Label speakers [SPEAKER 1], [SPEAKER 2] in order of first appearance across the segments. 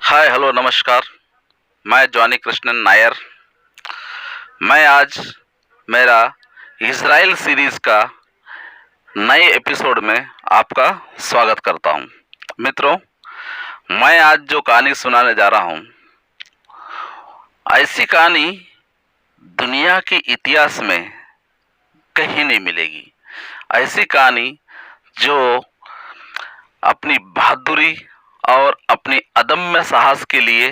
[SPEAKER 1] Hi hello नमस्कार। मैं Johnny Krishnan Nair. मैं आज मेरा इज़राइल सीरीज़ का नए एपिसोड में आपका स्वागत करता हूं। मित्रों, मैं आज जो कहानी सुनाने जा रहा हूं, ऐसी कहानी दुनिया के इतिहास में कहीं नहीं मिलेगी। ऐसी कहानी जो अपनी बहादुरी और अपनी अदम्य साहस के लिए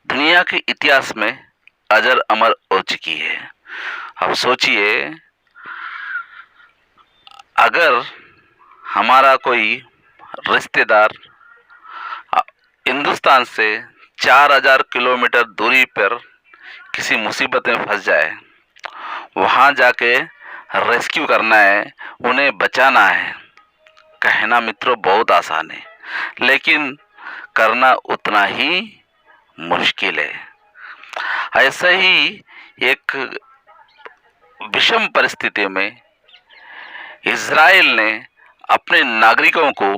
[SPEAKER 1] दुनिया के इतिहास में अजर अमर हो चुकी है। अब सोचिए, अगर हमारा कोई रिश्तेदार हिंदुस्तान से 4000 किलोमीटर दूरी पर किसी मुसीबत में फंस जाए, वहां जाके रेस्क्यू करना है, उन्हें बचाना है। कहना मित्रों बहुत आसान है, लेकिन करना उतना ही मुश्किल है। ऐसा ही एक विषम परिस्थिति में इज़राइल ने अपने नागरिकों को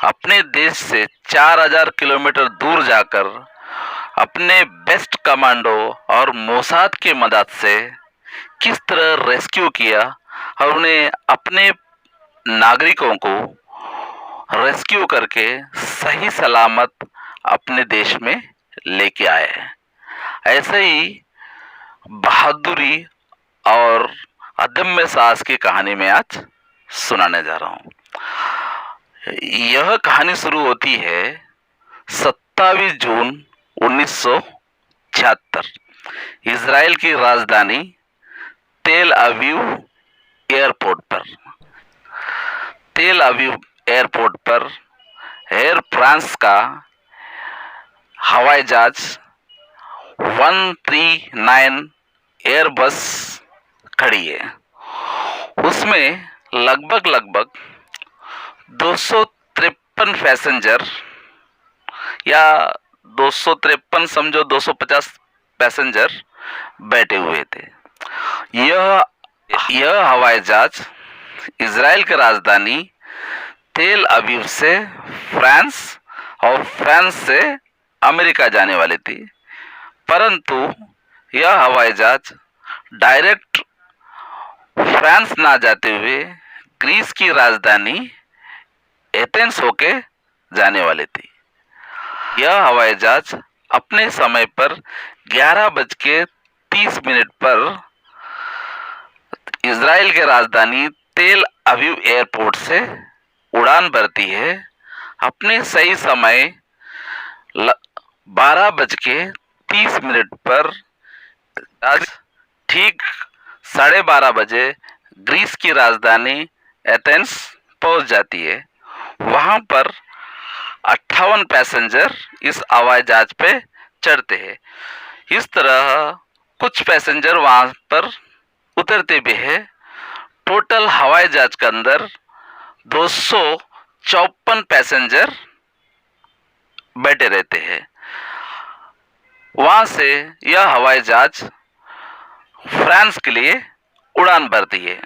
[SPEAKER 1] अपने देश से 4000 किलोमीटर दूर जाकर अपने बेस्ट कमांडो और मोसाद की मदद से किस तरह रेस्क्यू किया और उन्हें अपने नागरिकों को रेस्क्यू करके सही सलामत अपने देश में लेके आए। ऐसे ही बहादुरी और अदम्य साहस की कहानी में आज सुनाने जा रहा हूँ। यह कहानी शुरू होती है 27 जून 1976 इज़राइल की राजधानी तेल अवीव एयरपोर्ट पर। तेल अवीव एयरपोर्ट पर एयर फ्रांस का हवाई जहाज 139 एयरबस खड़ी है। उसमें लगभग 253 पैसेंजर, या 253 समझो 250 पैसेंजर बैठे हुए थे। यह हवाई जहाज इज़राइल की राजधानी तेल अवीव से फ्रांस और फ्रांस से अमेरिका जाने वाली थी, परंतु यह हवाई जहाज डायरेक्ट फ्रांस ना जाते हुए ग्रीस की राजधानी एथेंस होके जाने वाली थी। यह हवाई जहाज अपने समय पर 11:30 पर इज़राइल के राजधानी तेल अवीव एयरपोर्ट से उड़ान भरती है। अपने सही समय 12:30 पर आज ठीक 12:30 बजे ग्रीस की राजधानी एथेंस पहुंच जाती है। वहां पर 58 पैसेंजर इस हवाई जहाज पे चढ़ते हैं। इस तरह कुछ पैसेंजर वहां पर उतरते भी है। टोटल हवाई जहाज के अंदर 254 पैसेंजर बैठे रहते हैं। वहां से यह हवाई जहाज फ्रांस के लिए उड़ान भरती है।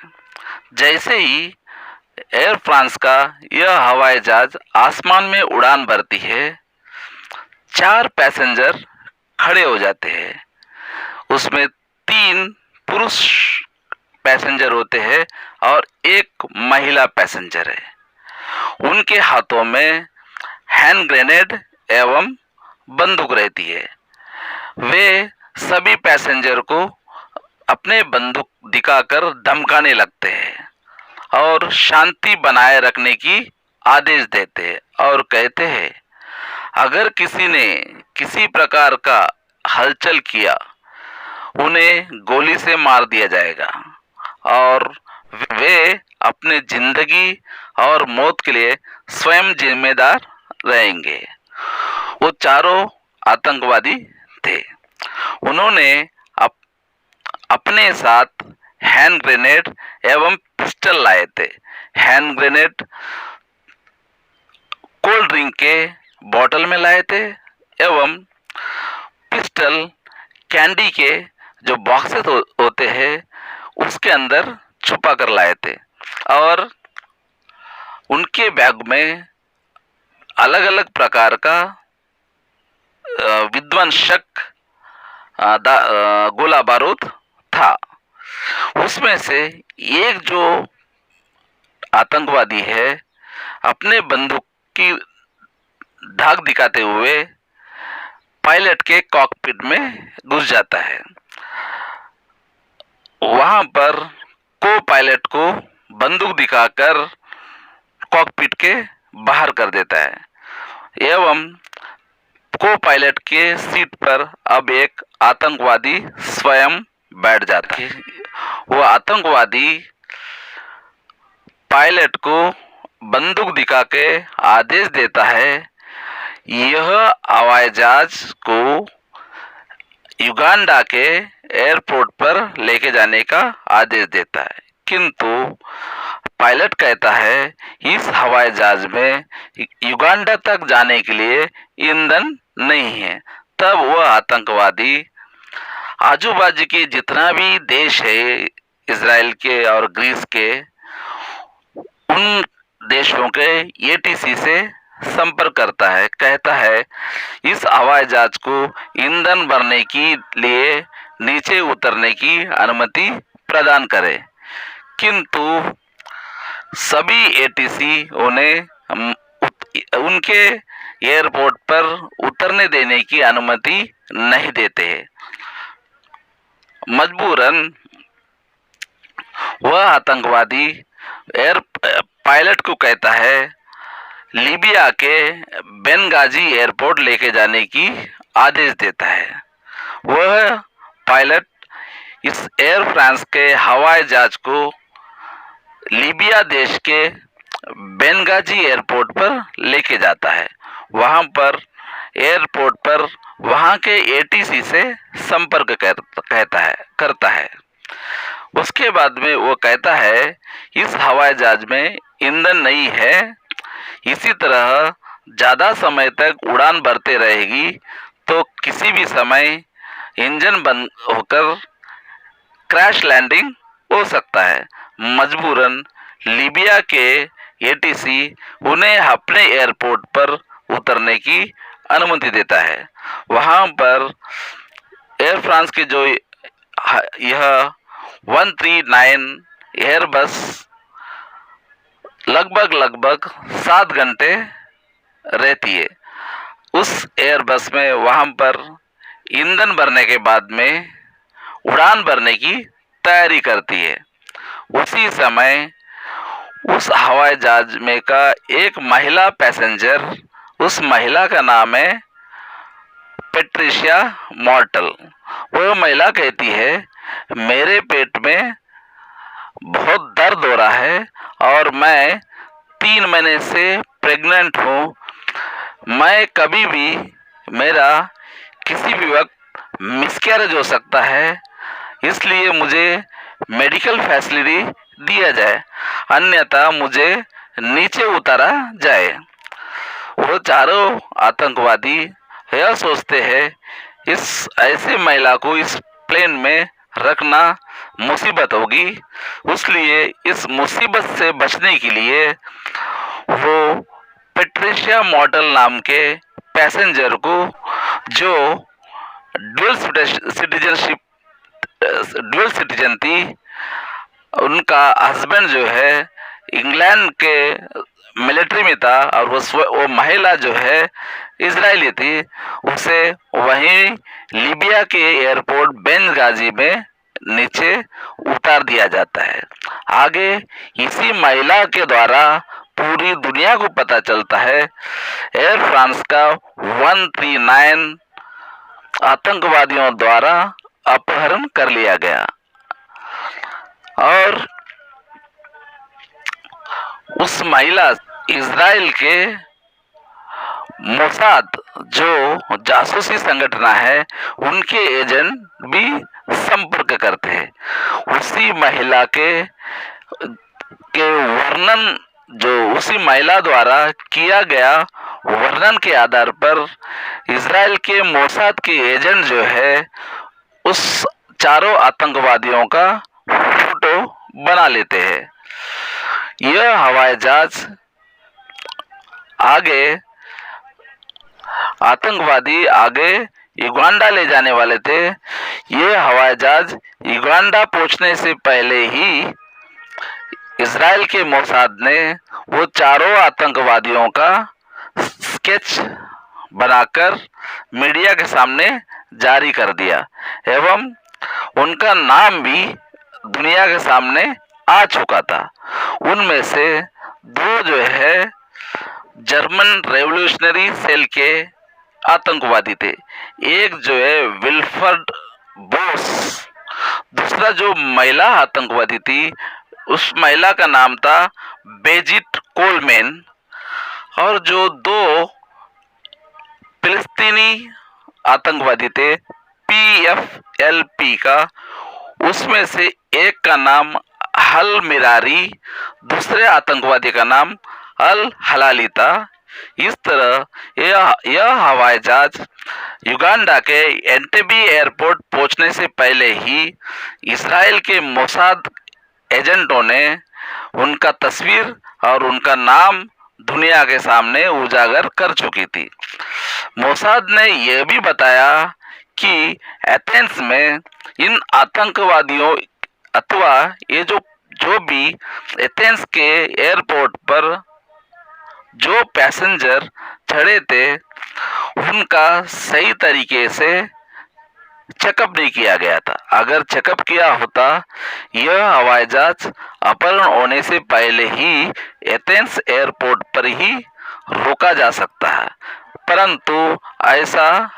[SPEAKER 1] जैसे ही एयर फ्रांस का यह हवाई जहाज आसमान में उड़ान भरती है, 4 पैसेंजर खड़े हो जाते हैं। उसमें 3 पुरुष पैसेंजर होते हैं और एक महिला पैसेंजर है। उनके हाथों में हैंड ग्रेनेड एवं बंदूक रहती है। वे सभी पैसेंजर को अपने बंदूक दिखाकर धमकाने लगते हैं और शांति बनाए रखने की आदेश देते हैं और कहते हैं, अगर किसी ने किसी प्रकार का हलचल किया, उन्हें गोली से मार दिया जाएगा और वे अपने जिंदगी और मौत के लिए स्वयं जिम्मेदार रहेंगे। वो चारों आतंकवादी थे। उन्होंने अपने साथ हैंड ग्रेनेड एवं पिस्टल लाए थे। हैंड ग्रेनेड कोल्ड ड्रिंक के बोतल में लाए थे एवं पिस्टल कैंडी के जो बॉक्सेस होते हैं उसके अंदर छुपा कर लाए थे। और उनके बैग में अलग अलग प्रकार का विध्वंसक गोला बारूद था। उसमें से एक जो आतंकवादी है अपने बंदूक की धाक दिखाते हुए पायलट के कॉकपिट में घुस जाता है। वहां पर को पायलट को बंदूक दिखाकर कॉकपिट के बाहर कर देता है एवं को पायलट के सीट पर अब एक आतंकवादी स्वयं बैठ जाता है। वो आतंकवादी पायलट को बंदूक दिखा के आदेश देता है यह हवाई जहाज को युगांडा के एयरपोर्ट पर लेके जाने का आदेश देता है, किंतु पायलट कहता है इस हवाई जहाज में युगांडा तक जाने के लिए ईंधन नहीं है। तब वह आतंकवादी आजू बाजू के जितना भी देश है इजराइल के और ग्रीस के, उन देशों के एटीसी से संपर्क करता है, कहता है इस हवाई जहाज को ईंधन भरने के लिए नीचे उतरने की अनुमति प्रदान करे, किंतु सभी एटीसी उन्हें उनके एयरपोर्ट पर उतरने देने की अनुमति नहीं देते हैं। मजबूरन वह आतंकवादी पायलट को कहता है लीबिया के बेनगाजी एयरपोर्ट लेके जाने की आदेश देता है। वह पायलट इस एयर फ्रांस के हवाई जहाज को लीबिया देश के बेनगाजी एयरपोर्ट पर लेके जाता है। वहां पर एयरपोर्ट पर वहां के एटीसी से संपर्क करता है। उसके बाद में वो कहता है इस हवाई जहाज में ईंधन नहीं है, इसी तरह ज़्यादा समय तक उड़ान भरते रहेगी तो किसी भी समय इंजन बंद होकर क्रैश लैंडिंग हो सकता है। मजबूरन लीबिया के एटीसी उन्हें अपने एयरपोर्ट पर उतरने की अनुमति देता है। वहां पर एयर फ्रांस के जो यह 139 एयरबस लगभग 7 घंटे रहती है। उस एयरबस में वहां पर ईंधन भरने के बाद में उड़ान भरने की तैयारी करती है। उसी समय उस हवाई जहाज में का एक महिला पैसेंजर, उस महिला का नाम है पेट्रिशिया मॉर्टल। वह महिला कहती है मेरे पेट में बहुत दर्द हो रहा है और मैं 3 महीने से प्रेग्नेंट हूँ। मैं कभी भी मेरा किसी भी वक्त मिसकैरेज हो सकता है, इसलिए मुझे मेडिकल फैसिलिटी दिया जाए, अन्यथा मुझे नीचे उतारा जाए। वो चारों आतंकवादी यह सोचते हैं इस ऐसी महिला को इस प्लेन में रखना मुसीबत होगी, इसलिए इस मुसीबत से बचने के लिए वो पेट्रिशिया मॉडल नाम के पैसेंजर को, जो ड्यूल सिटीजन थी, उनका हस्बैंड जो है इंग्लैंड के मिलिट्री में था और वो महिला जो है इजरायली थी, उसे वहीं लीबिया के एयरपोर्ट बेनगाजी में नीचे उतार दिया जाता है। आगे इसी महिला के द्वारा पूरी दुनिया को पता चलता है एयर फ्रांस का 139 आतंकवादियों द्वारा अपहरण कर लिया गया और उस महिला इजराइल के मोसाद जो जासूसी संगठन है उनके एजेंट भी संपर्क करते हैं। उसी महिला के वर्णन, जो उसी महिला द्वारा किया गया वर्णन के आधार पर इजराइल के मोसाद के एजेंट जो है उस चारों आतंकवादियों का फोटो बना लेते हैं। यह हवाई जहाज आगे आतंकवादी आगे युगांडा ले जाने वाले थे। ये हवाई जहाज युगांडा पहुंचने से पहले ही इजराइल के मोसाद ने वो चारों आतंकवादियों का स्केच बनाकर मीडिया के सामने जारी कर दिया एवं उनका नाम भी दुनिया के सामने आ चुका था। उनमें से दो जो है जर्मन रेवोल्यूशनरी सेल के आतंकवादी थे। एक जो है विल्फ्रेड बोस, दूसरा जो महिला आतंकवादी थी उस महिला का नाम था बेजिट कोलमैन। और जो दो फिलिस्तीनी आतंकवादी थे PFLP का, उसमें से एक का नाम हल मिरारी, दूसरे आतंकवादी का नाम अल हलाली था। इस तरह यह हवाई जहाज युगांडा के एंटेबे एयरपोर्ट पहुंचने से पहले ही इसराइल के मोसाद एजेंटों ने उनका तस्वीर और उनका नाम दुनिया के सामने उजागर कर चुकी थी। मोसाद ने यह भी बताया कि एथेंस में इन आतंकवादियों अथवा ये जो भी एथेंस के एयरपोर्ट पर जो पैसेंजर चढ़े थे उनका सही तरीके से चेकअप नहीं किया गया था। अगर चेकअप किया होता यह हवाई जहाज अपहरण होने से पहले ही एथेंस एयरपोर्ट पर ही रोका जा सकता है, परंतु ऐसा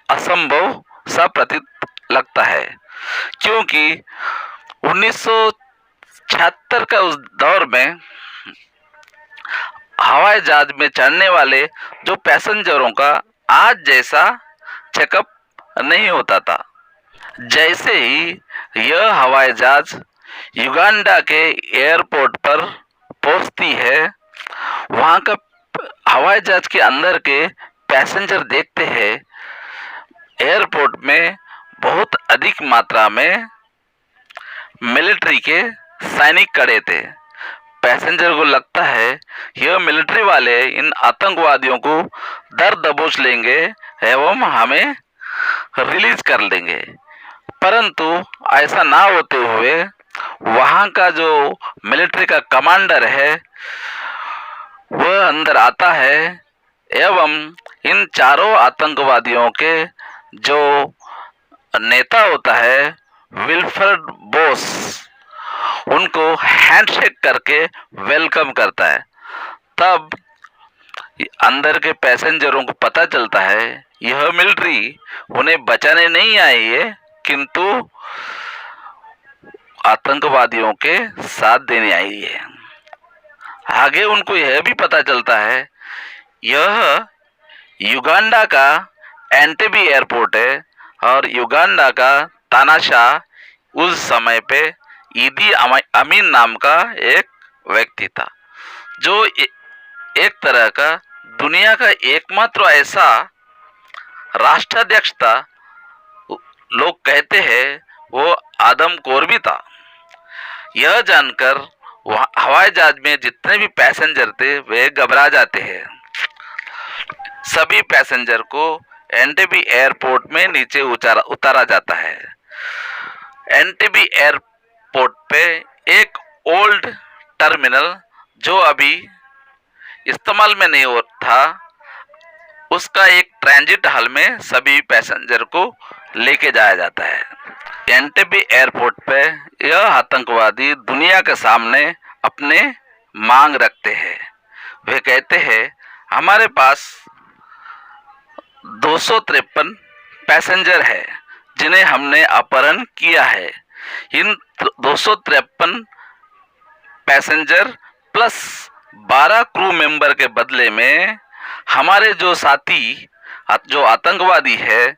[SPEAKER 1] असंभव सा प्रतीत लगता है क्योंकि 1976 का उस दौर में हवाई जहाज में चढ़ने वाले जो पैसेंजरों का आज जैसा चेकअप नहीं होता था। जैसे ही यह हवाई जहाज युगांडा के एयरपोर्ट पर पहुंचती है, वहां का हवाई जहाज के अंदर के पैसेंजर देखते हैं एयरपोर्ट में बहुत अधिक मात्रा में मिलिट्री के सैनिक खड़े थे। पैसेंजर को लगता है यह मिलिट्री वाले इन आतंकवादियों को दर दबोच लेंगे एवं हमें रिलीज कर देंगे, परंतु ऐसा ना होते हुए वहां का जो मिलिट्री का कमांडर है वह अंदर आता है एवं इन चारों आतंकवादियों के जो नेता होता है विल्फ्रेड बोस, उनको हैंडशेक करके वेलकम करता है। तब अंदर के पैसेंजरों को पता चलता है यह मिलिट्री उन्हें बचाने नहीं आई है किंतु आतंकवादियों के साथ देने आई है। आगे उनको यह भी पता चलता है यह युगांडा का एंटेबे एयरपोर्ट है और युगांडा का तानाशाह उस समय पे ईदी अमीन नाम का एक व्यक्ति था जो एक तरह का दुनिया का एकमात्र ऐसा राष्ट्राध्यक्ष था। लोग कहते हैं वो आदमखोर भी था। यह जानकर हवाई जहाज में जितने भी पैसेंजर थे वे घबरा जाते हैं। सभी पैसेंजर को एंटेबे एयरपोर्ट में नीचे उतारा जाता है। एंटेबे एयरपोर्ट पे एक ओल्ड टर्मिनल जो अभी इस्तेमाल में नहीं हो था, उसका एक ट्रांजिट हॉल में सभी पैसेंजर को लेके जाया जाता है। एंटेबे एयरपोर्ट पे यह आतंकवादी दुनिया के सामने अपने मांग रखते हैं। वे कहते हैं हमारे पास 253 पैसेंजर है जिन्हें हमने अपहरण किया है। इन 253 पैसेंजर प्लस 12 क्रू मेंबर के बदले में हमारे जो साथी जो आतंकवादी है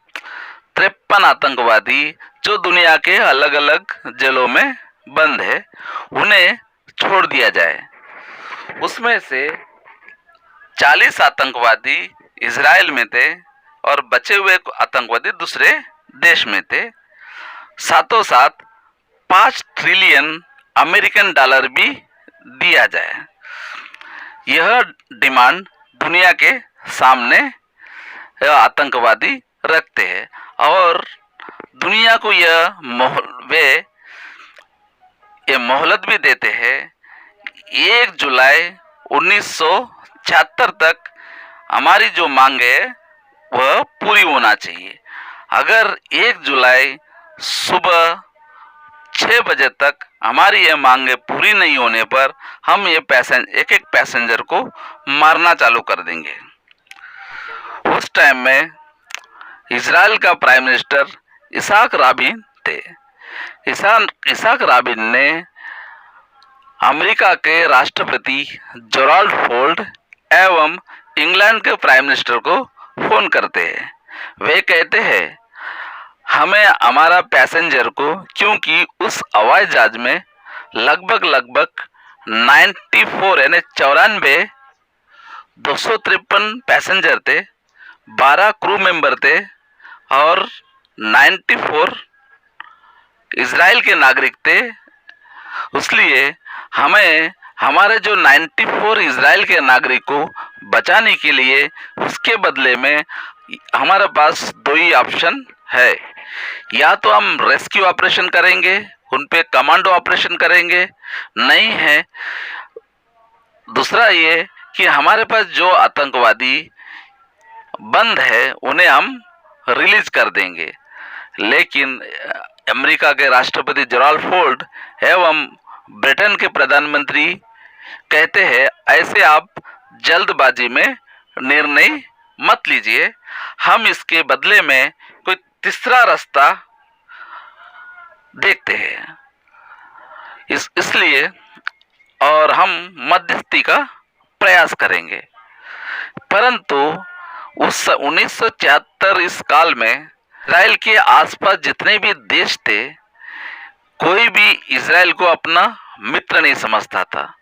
[SPEAKER 1] 53 आतंकवादी जो दुनिया के अलग अलग जेलों में बंद है उन्हें छोड़ दिया जाए। उसमें से 40 आतंकवादी इजराइल में थे और बचे हुए आतंकवादी दूसरे देश में थे। साथों साथ 5 ट्रिलियन अमेरिकन डॉलर भी दिया जाए। यह डिमांड दुनिया के सामने या आतंकवादी रखते हैं और दुनिया को ये मोहलत भी देते हैं 1 जुलाई 1976 तक हमारी जो मांग है वह पूरी होना चाहिए। अगर 1 जुलाई सुबह 6 बजे तक हमारी ये मांगे पूरी नहीं होने पर हम एक एक पैसेंजर को मारना चालू कर देंगे। उस टाइम में इजराइल का प्राइम मिनिस्टर इसाक राबिन थे। इसाक राबिन ने अमेरिका के राष्ट्रपति जेराल्ड फोर्ड एवं इंग्लैंड के प्राइम मिनिस्टर को फोन करते हैं। वे कहते हैं हमें हमारा पैसेंजर को, क्योंकि उस हवाई जहाज में लगभग 94 यानी 94 253 पैसेंजर थे, 12 क्रू मेंबर थे और 94 इजराइल के नागरिक थे। इसलिए हमें हमारे जो 94 इजराइल के नागरिक को बचाने के लिए उसके बदले में हमारे पास दो ही ऑप्शन है। या तो हम रेस्क्यू ऑपरेशन करेंगे, उन पे कमांडो ऑपरेशन करेंगे, नहीं है दूसरा ये कि हमारे पास जो आतंकवादी बंद है उन्हें हम रिलीज कर देंगे। लेकिन अमेरिका के राष्ट्रपति जेराल्ड फोर्ड एवं ब्रिटेन के प्रधानमंत्री कहते हैं ऐसे आप जल्दबाजी में निर्णय मत लीजिए, हम इसके बदले में कोई तीसरा रास्ता देखते हैं। इसलिए और हम मध्यस्थी का प्रयास करेंगे। परंतु उस 1976 इस काल में इजराइल के आसपास जितने भी देश थे, कोई भी इजराइल को अपना मित्र नहीं समझता था।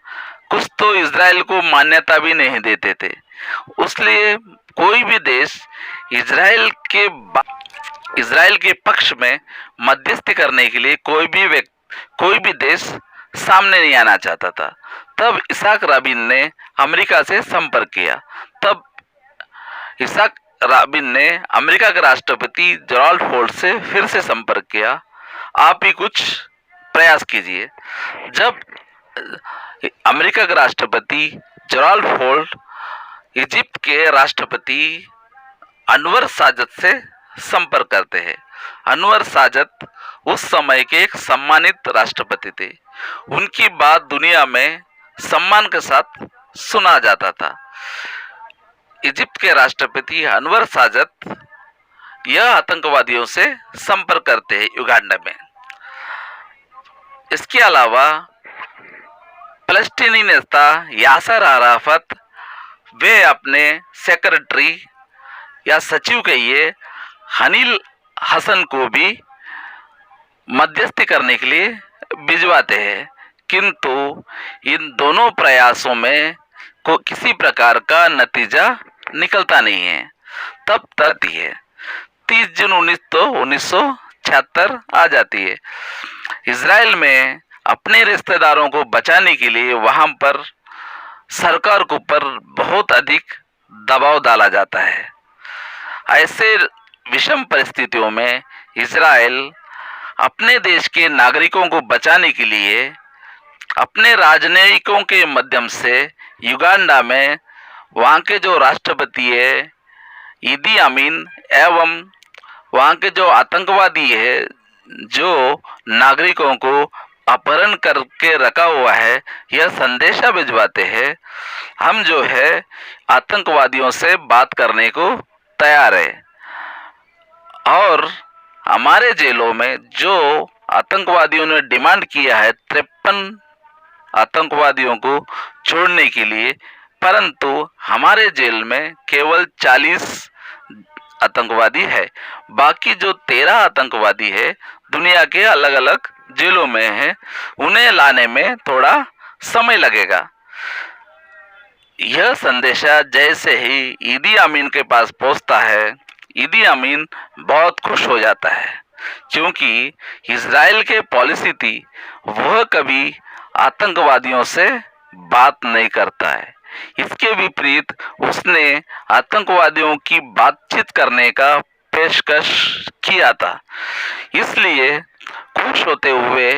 [SPEAKER 1] कुछ तो इजराइल को मान्यता भी नहीं देते थे। इसलिए कोई भी देश इजराइल के पक्ष में मध्यस्थी करने के लिए कोई भी देश सामने नहीं आना चाहता था। तब इसाक राबिन ने अमेरिका से संपर्क किया। तब इसाक राबिन ने अमेरिका के राष्ट्रपति जेराल्ड फोर्ड से फिर से संपर्क किया, आप ही कुछ प्रयास कीजिए। जब अमेरिका के राष्ट्रपति जेराल्ड फोर्ड इजिप्ट के राष्ट्रपति अनवर साजद से संपर्क करते हैं। अनवर साजद उस समय के एक सम्मानित राष्ट्रपति थे। उनकी बात दुनिया में सम्मान के साथ सुना जाता था। इजिप्ट के राष्ट्रपति अनवर साजद यह आतंकवादियों से संपर्क करते हैं युगांडा में। इसके अलावा फलस्तीनी नेता यासर अराफत वे अपने सेक्रेटरी या सचिव कहिए हनील हसन को भी मध्यस्थी करने के लिए भिजवाते हैं, किंतु इन दोनों प्रयासों में किसी प्रकार का नतीजा निकलता नहीं है। तब तक है 30 जून 1976 आ जाती है। इजराइल में अपने रिश्तेदारों को बचाने के लिए वहां पर सरकार के ऊपर बहुत अधिक दबाव डाला जाता है। ऐसे विषम परिस्थितियों में इजराइल अपने देश के नागरिकों को बचाने के लिए अपने राजनयिकों के माध्यम से युगांडा में वहाँ के जो राष्ट्रपति है ईदी अमीन एवं वहाँ के जो आतंकवादी है जो नागरिकों को अपहरण करके रखा हुआ है, यह संदेशा भिजवाते हैं हम जो है आतंकवादियों से बात करने को तैयार है। और हमारे जेलों में जो आतंकवादियों ने डिमांड किया है 53 आतंकवादियों को छोड़ने के लिए, परंतु हमारे जेल में केवल 40 आतंकवादी है। बाकी जो 13 आतंकवादी है दुनिया के अलग अलग जेलों में है, उन्हें लाने में थोड़ा समय लगेगा। यह संदेशा जैसे ही ईदी अमीन के पास पहुंचता है, ईदी अमीन बहुत खुश हो जाता है, क्योंकि इजराइल के पॉलिसी थी वह कभी आतंकवादियों से बात नहीं करता है। इसके विपरीत उसने आतंकवादियों की बातचीत करने का पेशकश किया था। इसलिए खुश होते हुए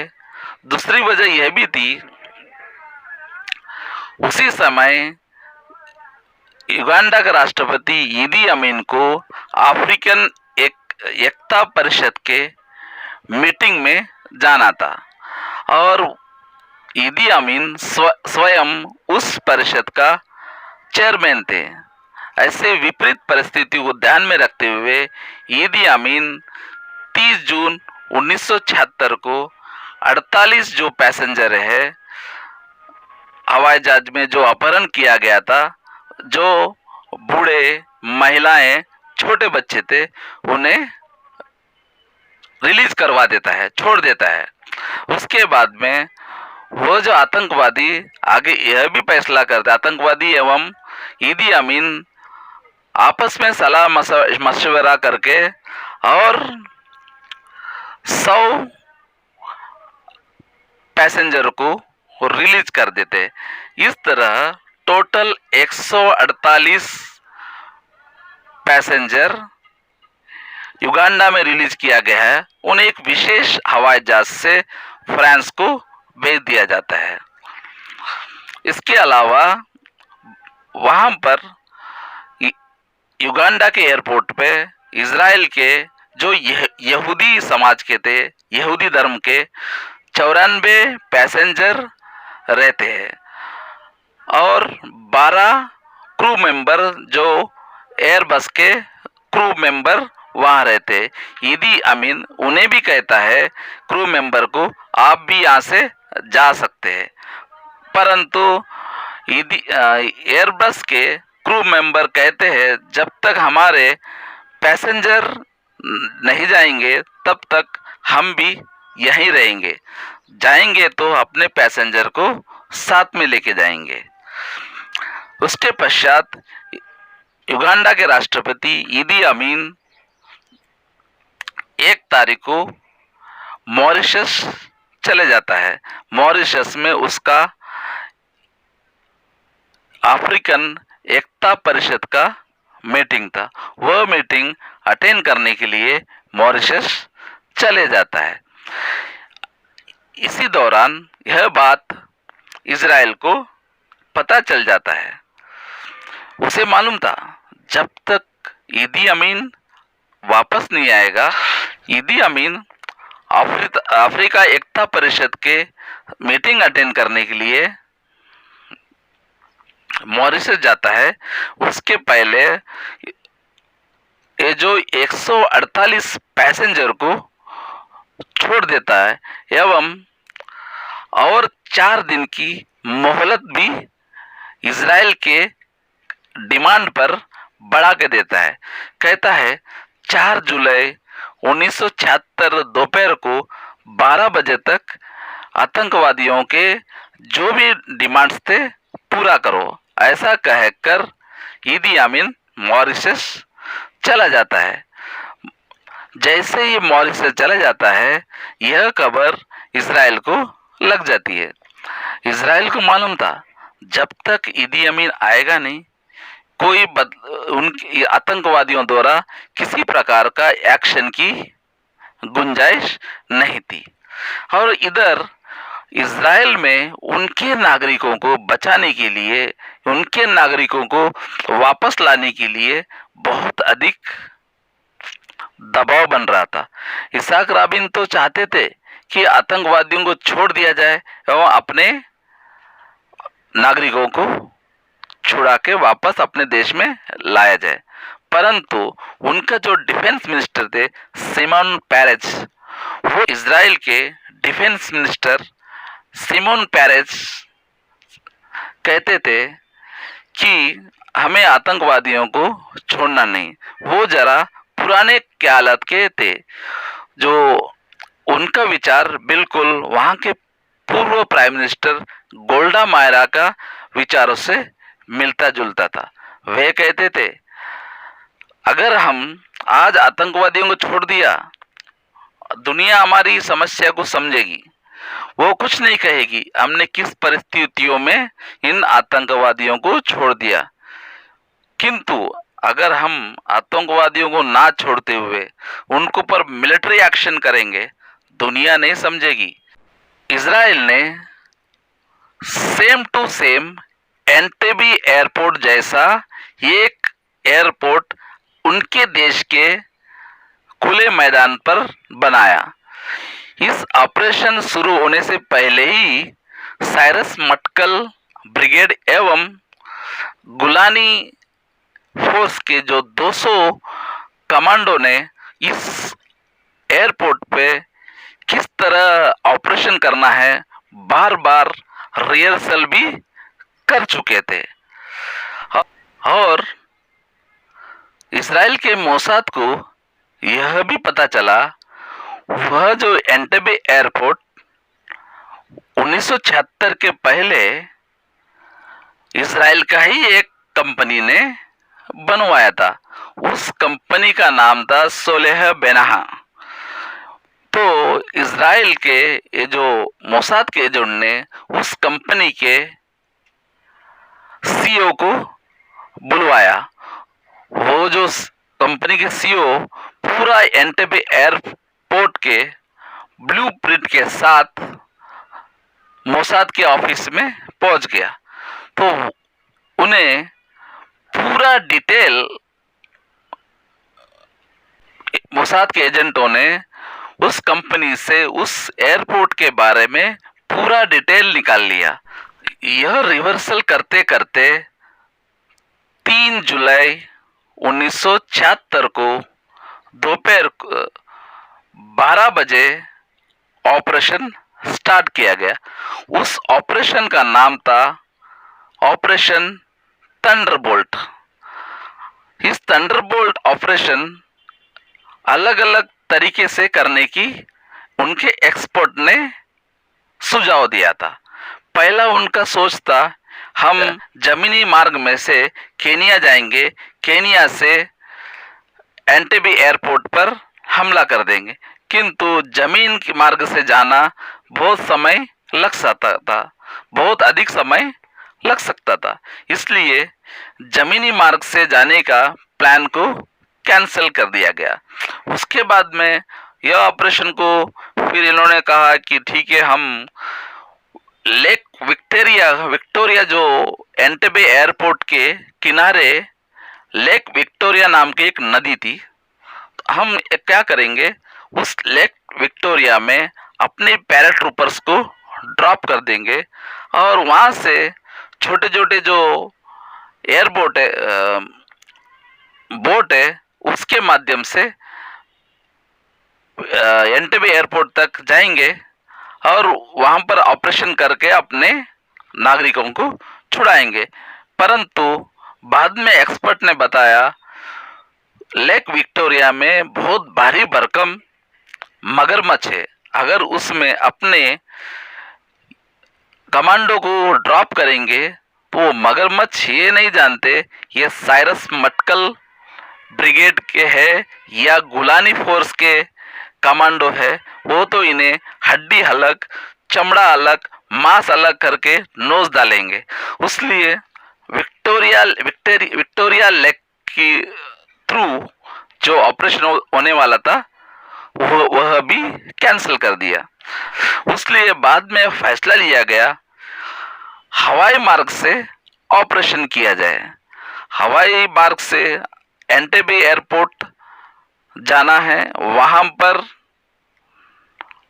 [SPEAKER 1] दूसरी वजह यह भी थी, उसी समय युगांडा का राष्ट्रपति ईदी अमीन को अफ्रीकन एकता परिषद के मीटिंग में जाना था और ईदी अमीन स्वयं उस परिषद का चेयरमैन थे। ऐसे विपरीत परिस्थिति को ध्यान में रखते हुए ईदी अमीन 30 जून 1976 को 48 जो पैसेंजर है हवाई जहाज में जो अपहरण किया गया था, जो बूढ़े, महिलाएं, छोटे बच्चे थे, उन्हें रिलीज करवा देता है, छोड़ देता है। उसके बाद में वो जो आतंकवादी आगे यह भी फैसला करते, आतंकवादी एवं ईदी अमीन आपस में सलाह मशवरा करके और 100 पैसेंजर को रिलीज कर देते। इस तरह टोटल 148 पैसेंजर युगांडा में रिलीज किया गया है। उन्हें एक विशेष हवाई जहाज से फ्रांस को भेज दिया जाता है। इसके अलावा वहां पर युगांडा के एयरपोर्ट पे इजराइल के जो यहूदी समाज के थे, यहूदी धर्म के 94 पैसेंजर रहते हैं और 12 क्रू मेंबर जो एयरबस के क्रू मेंबर वहां रहते। ईदी अमीन उन्हें भी कहता है क्रू मेंबर को, आप भी यहाँ से जा सकते हैं, परंतु एयरबस के क्रू मेंबर कहते हैं जब तक हमारे पैसेंजर नहीं जाएंगे तब तक हम भी यहीं रहेंगे, जाएंगे तो अपने पैसेंजर को साथ में लेके जाएंगे। उसके पश्चात युगांडा के राष्ट्रपति ईदी अमीन 1 तारीख को मॉरिशस चले जाता है। मॉरिशस में उसका अफ्रीकन एकता परिषद का मीटिंग था। वह मीटिंग अटेंड करने के लिए मॉरिशस चले जाता है। इसी दौरान यह बात इजराइल को पता चल जाता है। उसे मालूम था जब तक ईदी अमीन वापस नहीं आएगा, ईदी अमीन अफ्रीका एकता परिषद के मीटिंग अटेंड करने के लिए मॉरिशस जाता है। उसके पहले ये जो 148 पैसेंजर को छोड़ देता है एवं और 4 दिन की मोहलत भी इजराइल के डिमांड पर बढ़ा के देता है। कहता है 4 जुलाई 1976 दोपहर को 12 बजे तक आतंकवादियों के जो भी डिमांड्स थे पूरा करो। ऐसा कहकर ईदी अमीन मॉरिशस चला जाता है। जैसे ही मॉरिशस चला जाता है, यह खबर इजराइल को लग जाती है। इजराइल को मालूम था जब तक ईदी अमीन आएगा नहीं, कोई उनके आतंकवादियों द्वारा किसी प्रकार का एक्शन की गुंजाइश नहीं थी। और इधर इजराइल में उनके नागरिकों को बचाने के लिए, उनके नागरिकों को वापस लाने के लिए बहुत अधिक दबाव बन रहा था। इसाक राबिन तो चाहते थे कि आतंकवादियों को छोड़ दिया जाए एवं अपने नागरिकों को छुड़ा के वापस अपने देश में लाया जाए, परंतु उनका जो डिफेंस मिनिस्टर थे सिमोन पेरेज, वो इजराइल के डिफेंस मिनिस्टर सिमोन पेरेज कहते थे कि हमें आतंकवादियों को छोड़ना नहीं। वो जरा पुराने ख्यालात के थे, जो उनका विचार बिल्कुल वहाँ के पूर्व प्राइम मिनिस्टर गोल्डा मायरा का विचारों से मिलता जुलता था। वे कहते थे अगर हम आज आतंकवादियों को छोड़ दिया, दुनिया हमारी समस्या को समझेगी, वो कुछ नहीं कहेगी हमने किस परिस्थितियों में इन आतंकवादियों को छोड़ दिया। किंतु अगर हम आतंकवादियों को ना छोड़ते हुए उनको पर मिलिट्री एक्शन करेंगे, दुनिया नहीं समझेगी। इजराइल ने सेम टू सेम एंटेबी एयरपोर्ट जैसा एक एयरपोर्ट उनके देश के खुले मैदान पर बनाया। इस ऑपरेशन शुरू होने से पहले ही साइरस मटकल ब्रिगेड एवं गुलानी फोर्स के जो 200 कमांडो ने इस एयरपोर्ट पे किस तरह ऑपरेशन करना है बार बार रिहर्सल भी कर चुके थे। और इजराइल के मोसाद को यह भी पता चला वह जो एंटेबे एयरपोर्ट 1976 के पहले इजराइल का ही एक कंपनी ने बनवाया था। उस कंपनी का नाम था सोलेह बेनाहा। तो इजराइल के ये जो मोसाद के एजेंट ने उस कंपनी के सीईओ को बुलवाया। वो जो कंपनी के सीईओ पूरा एंटेबे एयरपोर्ट के ब्लूप्रिंट के साथ मोसाद के ऑफिस में पहुंच गया। तो उन्हें पूरा डिटेल मोसाद के एजेंटों ने उस कंपनी से उस एयरपोर्ट के बारे में पूरा डिटेल निकाल लिया। यह रिवर्सल करते करते 3 जुलाई 1976 को दोपहर 12 बजे ऑपरेशन स्टार्ट किया गया। उस ऑपरेशन का नाम था ऑपरेशन थंडरबोल्ट। इस थंडरबोल्ट ऑपरेशन अलग अलग तरीके से करने की उनके एक्सपर्ट ने सुझाव दिया था। पहला उनका सोच था हम जमीनी मार्ग में से केनिया जाएंगे, केनिया से एंटेबे एयरपोर्ट पर हमला कर देंगे। किंतु जमीन के मार्ग से जाना बहुत समय लग सकता था, बहुत अधिक समय लग सकता था। इसलिए जमीनी मार्ग से जाने का प्लान को कैंसिल कर दिया गया। उसके बाद में यह ऑपरेशन को फिर इन्होंने कहा कि ठीक है, हम लेक विक्टोरिया जो एंटेबे एयरपोर्ट के किनारे लेक विक्टोरिया नाम की एक नदी थी, तो हम क्या करेंगे, उस लेक विक्टोरिया में अपने पैराट्रूपर्स को ड्रॉप कर देंगे और वहाँ से छोटे छोटे जो एयरबोट है, बोट है, उसके माध्यम से एंटेबे एयरपोर्ट तक जाएंगे और वहां पर ऑपरेशन करके अपने नागरिकों को छुड़ाएंगे। परंतु बाद में एक्सपर्ट ने बताया लेक विक्टोरिया में बहुत भारी भरकम मगरमच्छ है। अगर उसमें अपने कमांडो को ड्रॉप करेंगे तो वो मगरमच्छ ये नहीं जानते ये साइरस मटकल ब्रिगेड के है या गुलानी फोर्स के कमांडो है। वो तो इन्हें हड्डी अलग, चमड़ा अलग, मांस अलग करके नोच डालेंगे। इसलिए विक्टोरिया लेक की थ्रू जो ऑपरेशन होने वाला था वह भी कैंसिल कर दिया। इसलिए बाद में फैसला लिया गया हवाई मार्ग से ऑपरेशन किया जाए। हवाई मार्ग से एंटेबे एयरपोर्ट जाना है, वहां पर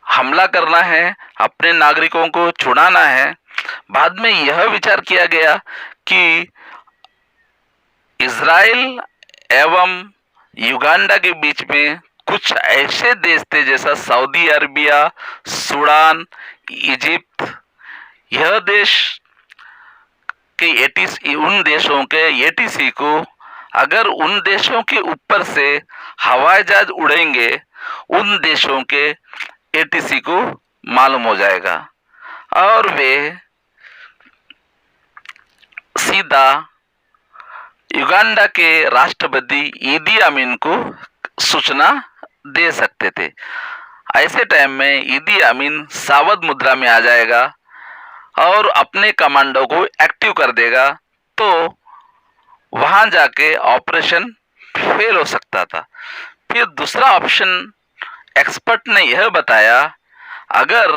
[SPEAKER 1] हमला करना है, अपने नागरिकों को छुड़ाना है। बाद में यह विचार किया गया कि इजराइल एवं युगांडा के बीच में कुछ ऐसे देश थे जैसा सऊदी अरबिया, सूडान, इजिप्ट, यह देश के एटीसी, उन देशों के एटीसी को अगर उन देशों के ऊपर से हवाई जहाज उड़ेंगे उन देशों के एटीसी को मालूम हो जाएगा और वे सीधा युगांडा के राष्ट्रपति ईदी अमीन को सूचना दे सकते थे। ऐसे टाइम में ईदी अमीन सावध मुद्रा में आ जाएगा और अपने कमांडो को एक्टिव कर देगा, तो वहां जाके ऑपरेशन फेल हो सकता था। फिर दूसरा ऑप्शन एक्सपर्ट ने यह बताया, अगर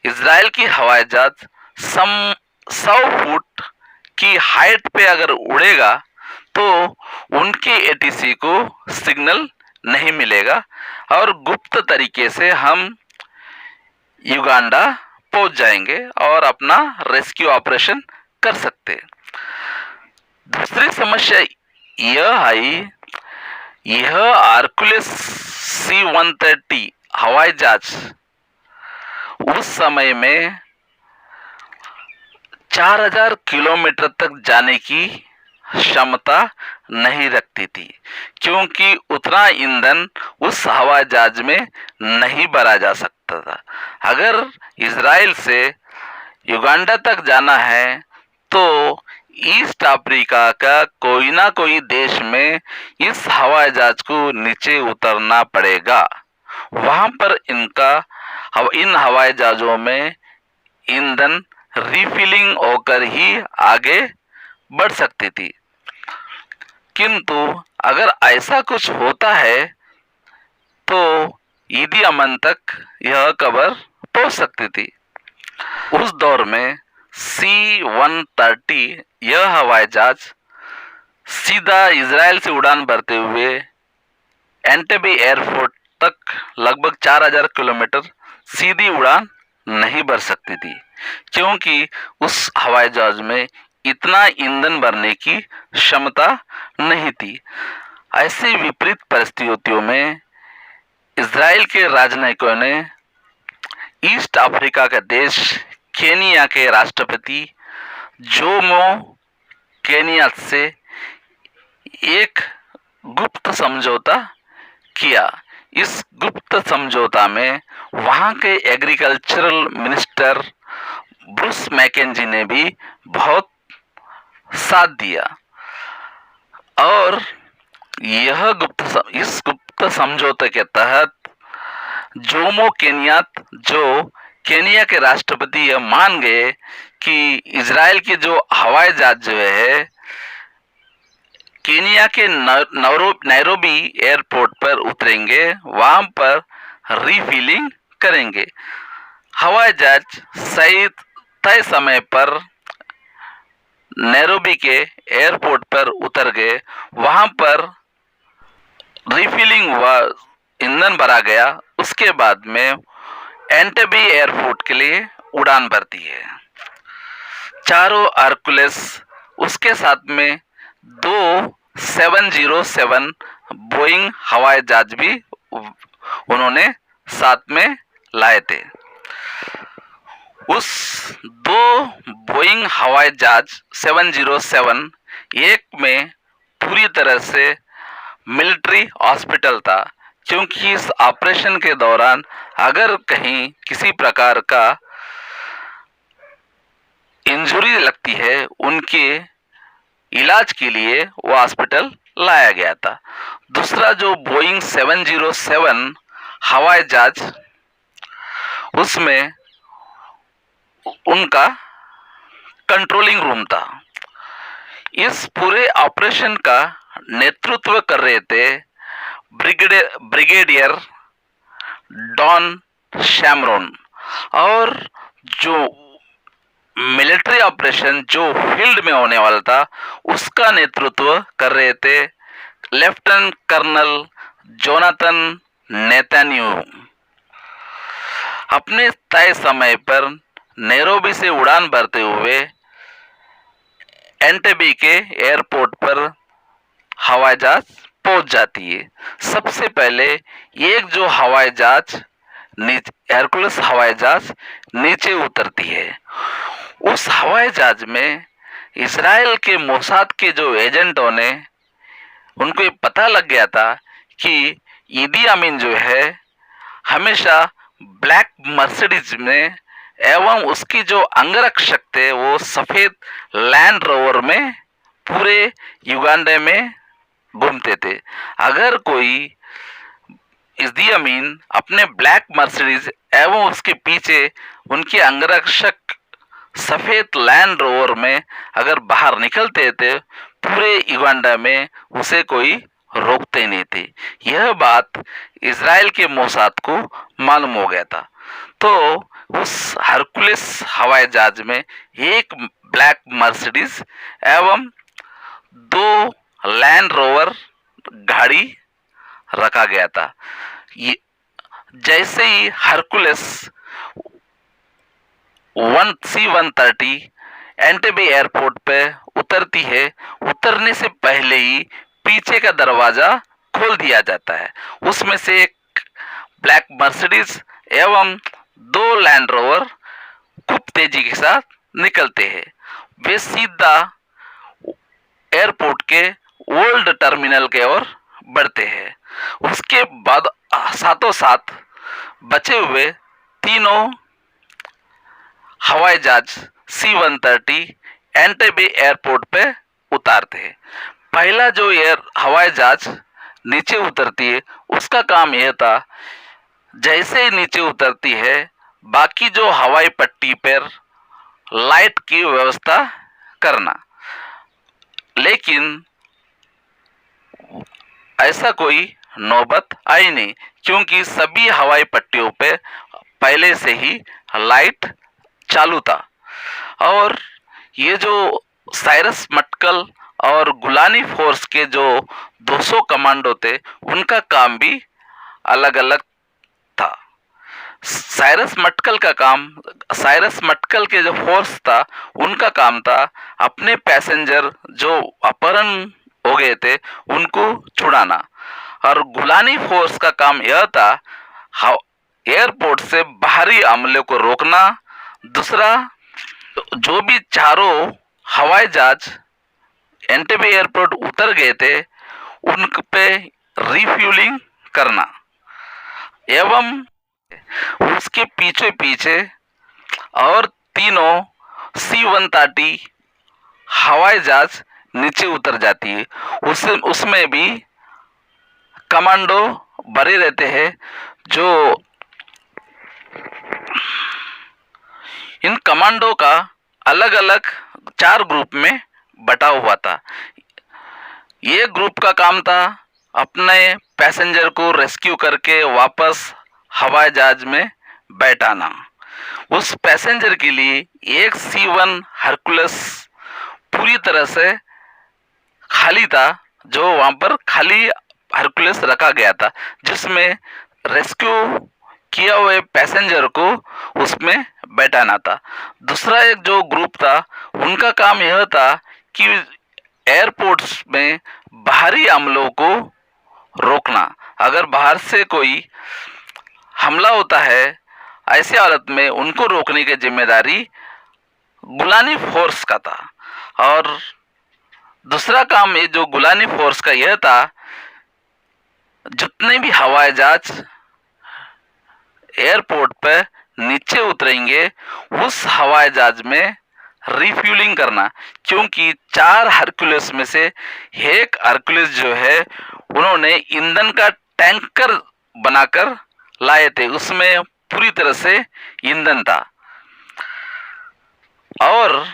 [SPEAKER 1] इजराइल की हवाई जहाज 100 फुट की हाइट पे अगर उड़ेगा तो उनके एटीसी को सिग्नल नहीं मिलेगा और गुप्त तरीके से हम युगांडा पहुंच जाएंगे और अपना रेस्क्यू ऑपरेशन कर सकते। दूसरी समस्या यह आई, यह हरकुलिस C-130 हवाई जहाज उस समय में 4000 किलोमीटर तक जाने की क्षमता नहीं रखती थी, क्योंकि उतना ईंधन उस हवाई जहाज में नहीं भरा जा सकता था। अगर इजराइल से युगांडा तक जाना है तो ईस्ट अफ्रीका का कोई ना कोई देश में इस हवाई जहाज को नीचे उतरना पड़ेगा। वहां पर इन हवाई जहाजों में ईंधन रिफिलिंग होकर ही आगे बढ़ सकती थी। किंतु अगर ऐसा कुछ होता है तो ईदी अमन तक यह खबर पहुंच सकती थी। उस दौर में C-130 यह हवाई जहाज सीधा इजराइल से उड़ान भरते हुए एंटेबे एयरपोर्ट तक लगभग 4000 किलोमीटर सीधी उड़ान नहीं भर सकती थी, क्योंकि उस हवाई जहाज में इतना ईंधन भरने की क्षमता नहीं थी। ऐसी विपरीत परिस्थितियों में इजराइल के राजनयिकों ने ईस्ट अफ्रीका का देश केनिया के राष्ट्रपति जोमो केनियात से एक गुप्त समझौता किया। इस गुप्त समझौता में वहां के एग्रीकल्चरल मिनिस्टर ब्रूस मैकेंजी ने भी बहुत साथ दिया और इस गुप्त समझौते के तहत जोमो केनियात, जो केनिया के राष्ट्रपति, यह मान गए कि इजराइल के जो हवाई जहाज जो है केनिया के नैरोबी एयरपोर्ट पर उतरेंगे, वहां पर रिफिलिंग करेंगे। हवाई जहाज सही तय समय पर नैरोबी के एयरपोर्ट पर उतर गए, वहां पर रिफिलिंग हुआ, ईंधन भरा गया। उसके बाद में एंटेबे एयरपोर्ट के लिए उड़ान भरती है। चारों हरकुलिस, उसके साथ में 2 707 बोइंग हवाई जहाज भी उन्होंने साथ में लाए थे। उस 2 बोइंग हवाई जहाज 707 एक में पूरी तरह से मिलिट्री हॉस्पिटल था, क्योंकि इस ऑपरेशन के दौरान अगर कहीं किसी प्रकार का इंजरी लगती है, उनके इलाज के लिए वो हॉस्पिटल लाया गया था। दूसरा जो बोइंग 707 हवाई जहाज, उसमें उनका कंट्रोलिंग रूम था। इस पूरे ऑपरेशन का नेतृत्व कर रहे थे ब्रिगेडियर डॉन शैमरोन, और जो मिलिट्री ऑपरेशन जो फील्ड में होने वाला था उसका नेतृत्व कर रहे थे लेफ्टिनेंट कर्नल जोनाथन नेतान्याहू। अपने तय समय पर नैरोबी से उड़ान भरते हुए एंटेबे के एयरपोर्ट पर हवाई जहाज पहुंच जाती है। सबसे पहले एक जो हवाई जहाज हरकुलिस हवाई जहाज नीचे उतरती है। उस हवाई जहाज में इजराइल के मोसाद के जो एजेंटों ने, उनको पता लग गया था कि ईदी अमीन जो है हमेशा ब्लैक मर्सिडीज में एवं उसकी जो अंगरक्षक थे वो सफेद लैंड रोवर में पूरे युगांडा में घूमते थे। अगर कोई इदी अमीन अपने ब्लैक मर्सिडीज एवं उसके पीछे उनके अंगरक्षक सफेद लैंड रोवर में अगर बाहर निकलते थे, पूरे युगांडा में उसे कोई रोकते नहीं थे। यह बात इजराइल के मोसाद को मालूम हो गया था। तो उस हरकुलिस हवाई जहाज में एक ब्लैक मर्सिडीज एवं 2 लैंड रोवर गाड़ी रखा गया था। जैसे ही हरकुलिस C-130 एंटेबे एयरपोर्ट पे उतरती है, उतरने से पहले ही पीछे का दरवाजा खोल दिया जाता है। उसमें से एक ब्लैक मर्सिडीज एवं 2 लैंड रोवर खूब तेजी के साथ निकलते हैं। वे सीधा एयरपोर्ट के ओल्ड टर्मिनल के ओर बढ़ते हैं। उसके बाद साथों साथ बचे हुए तीनों हवाई जहाज C-130 एंटेबे एयरपोर्ट पे उतारते हैं। पहला जो हवाई जहाज नीचे उतरती है, उसका काम यह था, जैसे ही नीचे उतरती है, बाकी जो हवाई पट्टी पर लाइट की व्यवस्था करना। लेकिन ऐसा कोई नौबत आई नहीं, क्योंकि सभी हवाई पट्टियों पे पहले से ही लाइट चालू था। और ये जो साइरस मटकल और गुलानी फोर्स के जो 200 कमांडो थे, उनका काम भी अलग अलग था। साइरस मटकल के जो फोर्स था, उनका काम था अपने पैसेंजर जो अपहरण हो गए थे उनको छुड़ाना। और गुलानी फोर्स का काम यह था एयरपोर्ट से बाहरी हमले को रोकना। दूसरा, जो भी चारों हवाई जहाज एंटेबे एयरपोर्ट उतर गए थे, उन पे रिफ्यूलिंग करना। एवं उसके पीछे पीछे और तीनों C-130 हवाई जहाज नीचे उतर जाती है। उसमें भी कमांडो भरे रहते हैं। जो इन कमांडो का अलग अलग 4 ग्रुप में बटा हुआ था। ये ग्रुप का काम था अपने पैसेंजर को रेस्क्यू करके वापस हवाई जहाज में बैठाना। उस पैसेंजर के लिए एक C-1 हरकुलस पूरी तरह से खाली था, जो वहां पर खाली हरकुलस रखा गया था, जिसमें रेस्क्यू किया हुए पैसेंजर को उसमें बैठाना था। दूसरा एक जो ग्रुप था, उनका काम यह था कि एयरपोर्ट्स में बाहरी हमलों को रोकना। अगर बाहर से कोई हमला होता है, ऐसी हालत में उनको रोकने की जिम्मेदारी गुलानी फोर्स का था। और दूसरा काम ये जो गुलानी फोर्स का यह था, जितने भी हवाई जहाज एयरपोर्ट पे नीचे उतरेंगे, उस हवाई जहाज में रिफ्यूलिंग करना। क्योंकि 4 हरकुलस में से एक हरकुलस जो है, उन्होंने ईंधन का टैंकर बनाकर लाए थे, उसमें पूरी तरह से ईंधन था। और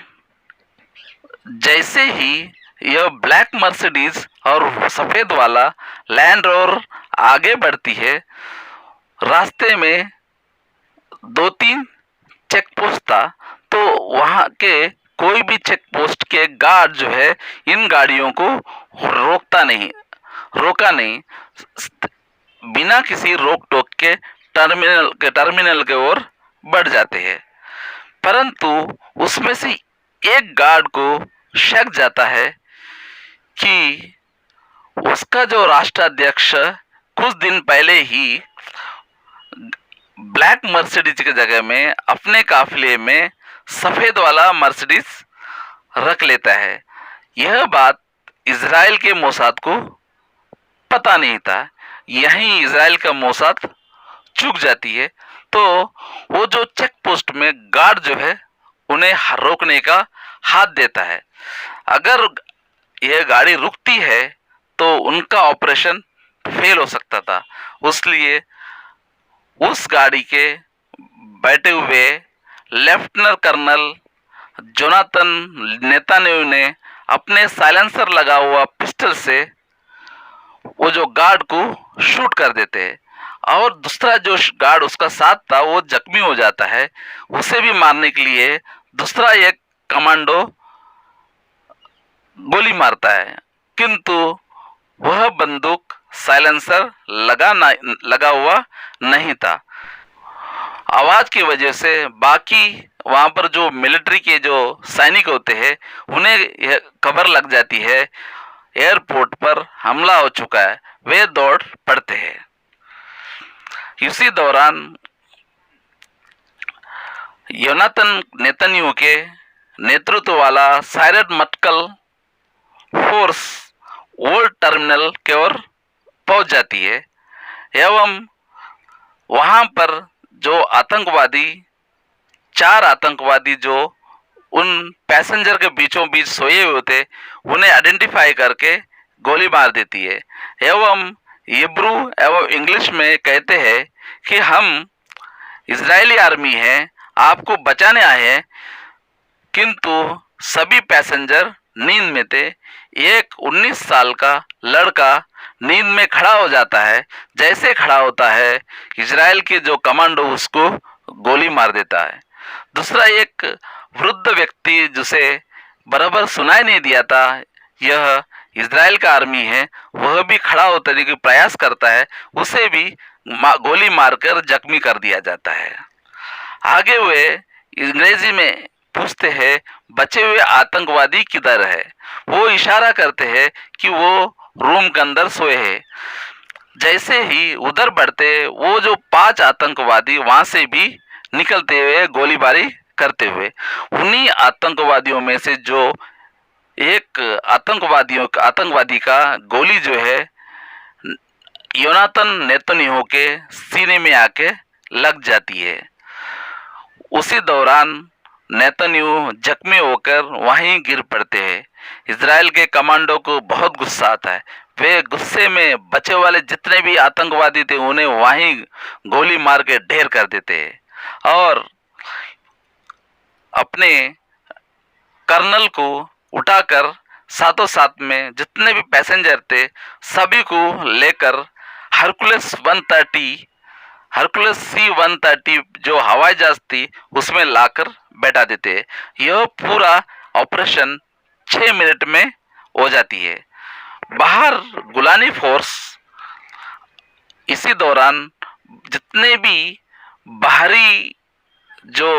[SPEAKER 1] जैसे ही यह ब्लैक मर्सिडीज और सफेद वाला लैंड रोवर आगे बढ़ती है, रास्ते में 2-3 चेक पोस्ट था। तो वहां के कोई भी चेक पोस्ट के गार्ड जो है, इन गाड़ियों को रोका नहीं, बिना किसी रोक टोक के टर्मिनल के ओर बढ़ जाते हैं। परंतु उसमें से एक गार्ड को शक जाता है कि उसका जो राष्ट्राध्यक्ष कुछ दिन पहले ही ब्लैक मर्सिडीज की जगह में अपने काफिले में सफेद वाला मर्सिडीज रख लेता है। यह बात इजराइल के मोसाद को पता नहीं था। यहीं इजराइल का मोसाद चूक जाती है। तो वो जो चेक पोस्ट में गार्ड जो है, उन्हें रोकने का हाथ देता है। अगर यह गाड़ी रुकती है तो उनका ऑपरेशन फेल हो सकता था। उसलिए उस गाड़ी के बैठे हुए लेफ्टिनेंट कर्नल जोनाथन नेतान्याहू ने अपने साइलेंसर लगा हुआ पिस्टल से वो जो गार्ड को शूट कर देते हैं, और दूसरा जो गार्ड उसका साथ था वो जख्मी हो जाता है। उसे भी मारने के लिए दूसरा एक कमांडो गोली मारता है, किंतु वह बंदूक साइलेंसर लगा हुआ नहीं था। आवाज की वजह से बाकी वहां पर जो मिलिट्री के जो सैनिक होते हैं उन्हें यह खबर लग जाती है एयरपोर्ट पर हमला हो चुका है। वे दौड़ पड़ते हैं। इसी दौरान योनाथन नेतन्याहू के नेतृत्व वाला सायरन मटकल फोर्स ओल्ड टर्मिनल की ओर पहुंच जाती है एवं वहां पर जो आतंकवादी 4 आतंकवादी जो उन पैसेंजर के बीचों बीच सोए हुए थे उन्हें आइडेंटिफाई करके गोली मार देती है एवं हिब्रू एवं इंग्लिश में कहते हैं कि हम इजरायली आर्मी हैं, आपको बचाने आए हैं। किंतु सभी पैसेंजर नींद में थे। एक 19 साल का लड़का नींद में खड़ा हो जाता है। जैसे खड़ा होता है इजराइल के जो कमांडो उसको गोली मार देता है। दूसरा एक वृद्ध व्यक्ति जिसे बराबर सुनाई नहीं दिया था यह इजराइल का आर्मी है, वह भी खड़ा होने का प्रयास करता है, उसे भी गोली मारकर जख्मी कर दिया जाता है। आगे वे अंग्रेजी में पूछते हैं बचे हुए आतंकवादी किधर है। वो इशारा करते हैं कि वो रूम के अंदर सोए हैं। जैसे ही उधर बढ़ते वो जो 5 आतंकवादी वहां से भी निकलते हुए गोलीबारी करते हुए, उन्हीं आतंकवादियों में से जो एक आतंकवादी का गोली जो है योनाथन नेतन्याहू के सीने में आके लग जाती है। उसी दौरान नेतन्याहू जख्मी होकर वहीं गिर पड़ते हैं। इजराइल के कमांडो को बहुत गुस्सा आता है। वे गुस्से में बचे वाले जितने भी आतंकवादी थे उन्हें वहीं गोली मार के ढेर कर देते हैं और अपने कर्नल को उठाकर साथों साथ में जितने भी पैसेंजर थे सभी को लेकर हरकुलस C-130 जो हवाई जहाज थी उसमें लाकर बैठा देते हैं। यह पूरा ऑपरेशन 6 मिनट में हो जाती है। बाहर गुलानी फोर्स इसी दौरान जितने भी बाहरी जो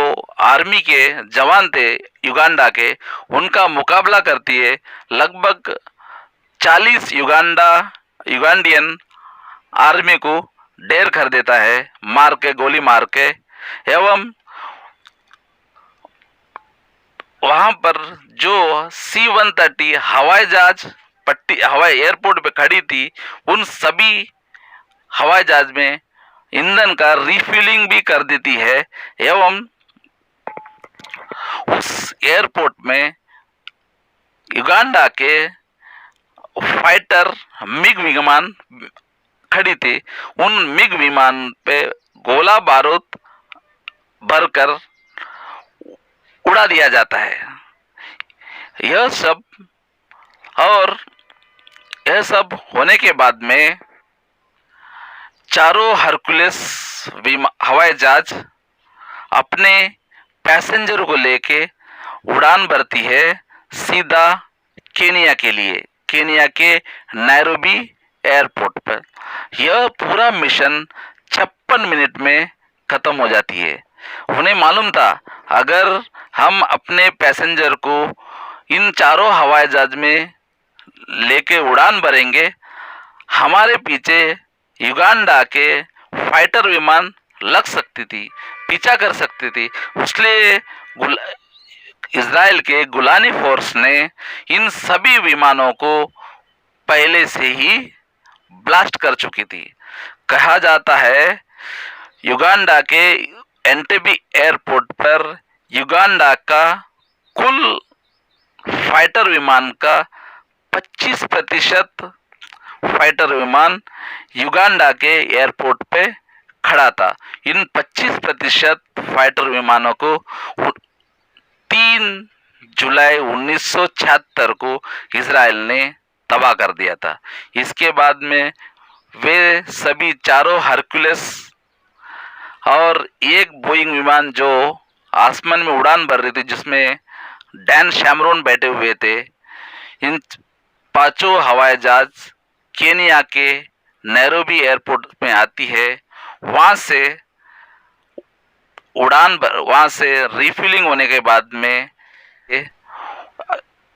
[SPEAKER 1] आर्मी के जवान थे युगांडा के उनका मुकाबला करती है। लगभग 40 युगांडियन आर्मी को ढेर कर देता है मार के, गोली मार के। एवं वहां पर जो C-130 हवाई जहाज हवाई एयरपोर्ट पे खड़ी थी उन सभी हवाई जहाज में ईंधन का रिफिलिंग भी कर देती है एवं उस एयरपोर्ट में युगांडा के फाइटर मिग विमान खड़ी थी। उन मिग विमान पे गोला बारूद भरकर उड़ा दिया जाता है। यह सब होने के बाद में चारों हरकुलस हवाई जहाज अपने पैसेंजर को लेके उड़ान भरती है सीधा केनिया के लिए, केनिया के नैरोबी एयरपोर्ट पर। यह पूरा मिशन 56 मिनट में खत्म हो जाती है। उन्हें मालूम था अगर हम अपने पैसेंजर को इन चारों हवाई जहाज में लेके उड़ान भरेंगे, हमारे पीछे युगांडा के फाइटर विमान लग सकती थी, पीछा कर सकती थी। इसलिए इजराइल के गुलानी फोर्स ने इन सभी विमानों को पहले से ही ब्लास्ट कर चुकी थी। कहा जाता है युगांडा के एंटेबे एयरपोर्ट पर युगांडा का कुल फाइटर विमान का 25% फाइटर विमान युगांडा के एयरपोर्ट पे खड़ा था। इन 25% फाइटर विमानों को 3 जुलाई 1976 को इजराइल ने तबाह कर दिया था। इसके बाद में वे सभी चारों हरक्यूलिस और एक बोइंग विमान जो आसमान में उड़ान भर रही थी, जिसमें डैन शैमरोन बैठे हुए थे, इन 5 हवाई जहाज केनिया के नैरोबी एयरपोर्ट में आती है। वहां से वहां से रिफिलिंग होने के बाद में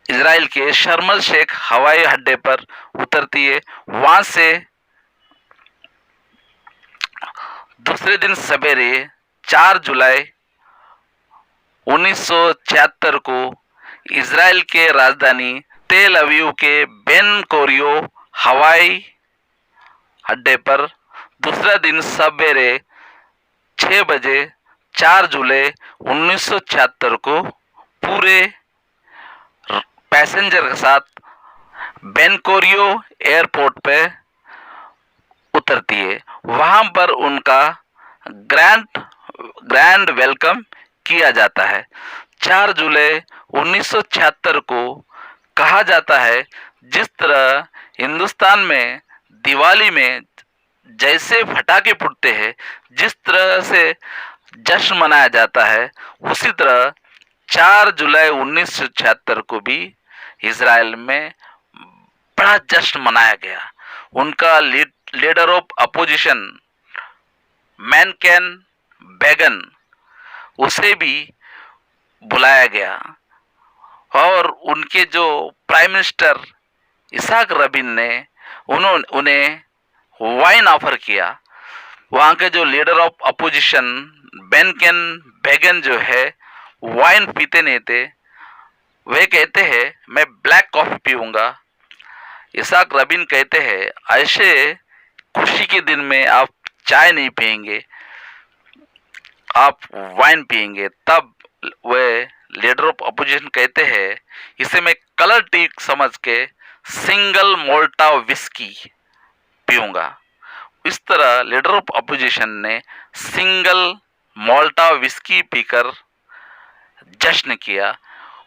[SPEAKER 1] इजराइल के शर्म अल शेख हवाई अड्डे पर उतरती है। वहां से दूसरे दिन सवेरे 4 जुलाई 1976 को इजराइल के राजधानी तेल अवीव के बेन कोरियो हवाई अड्डे पर दूसरा दिन सवेरे 6 बजे 4 जुलाई 1976 को पूरे पैसेंजर के साथ बेन कोरियो एयरपोर्ट पे उतरती है। वहां पर उनका ग्रैंड वेलकम किया जाता है। 4 जुलाई 1976 को कहा जाता है, जिस तरह हिंदुस्तान में दिवाली में जैसे फटाके फूटते हैं, जिस तरह से जश्न मनाया जाता है, उसी तरह 4 जुलाई 1976 को भी इजराइल में बड़ा जश्न मनाया गया। उनका लीडर ऑफ अपोजिशन मैनकेन बेगन, उसे भी बुलाया गया और उनके जो प्राइम मिनिस्टर इसाक रबिन ने उन्हें वाइन ऑफर किया। वहाँ के जो लीडर ऑफ अपोजिशन मैनकेन बेगन जो है, वाइन पीते नहीं थे। वे कहते हैं मैं ब्लैक कॉफी पीऊंगा। इसाक रबिन कहते हैं ऐसे खुशी के दिन में आप चाय नहीं पिएंगे, आप वाइन पिएंगे। तब वे लीडर ऑफ अपोजिशन कहते हैं इसे मैं कलर टी समझ के सिंगल मोल्टा विस्की पीऊंगा। इस तरह लीडर ऑफ अपोजिशन ने सिंगल मोल्टा विस्की पीकर जश्न किया।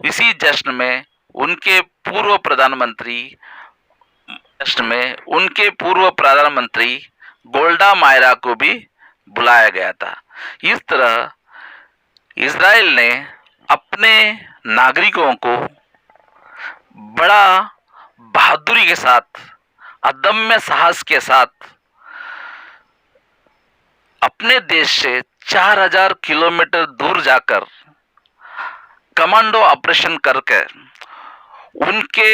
[SPEAKER 1] इसी जश्न में उनके पूर्व प्रधानमंत्री गोल्डा मायरा को भी बुलाया गया था। इस तरह इजराइल ने अपने नागरिकों को बड़ा बहादुरी के साथ, अदम्य साहस के साथ अपने देश से 4000 किलोमीटर दूर जाकर कमांडो ऑपरेशन करके उनके